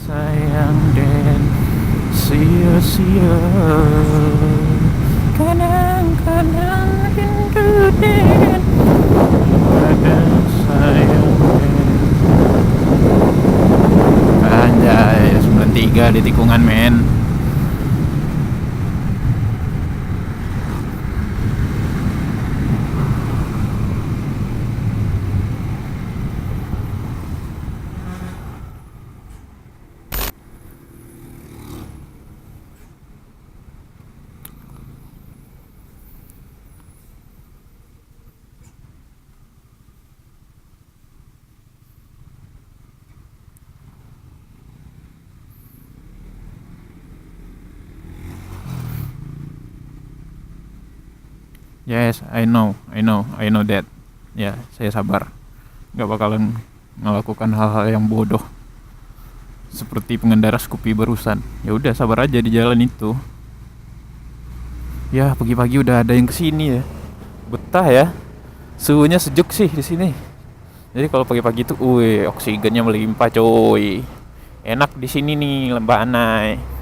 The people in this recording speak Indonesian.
sayang dan sia-sia. Kadang-kadang rindu dan ada sayang dan anjay 93 di tikungan men. Yes, I know that. Ya, saya sabar. Gak bakalan melakukan hal-hal yang bodoh seperti pengendara Scoopy barusan. Ya udah, sabar aja di jalan itu. Ya, pagi-pagi udah ada yang kesini ya. Betah ya. Suhunya sejuk sih di sini. Jadi kalau pagi-pagi itu, oksigennya melimpah coy. Enak di sini nih, Mbak Anai.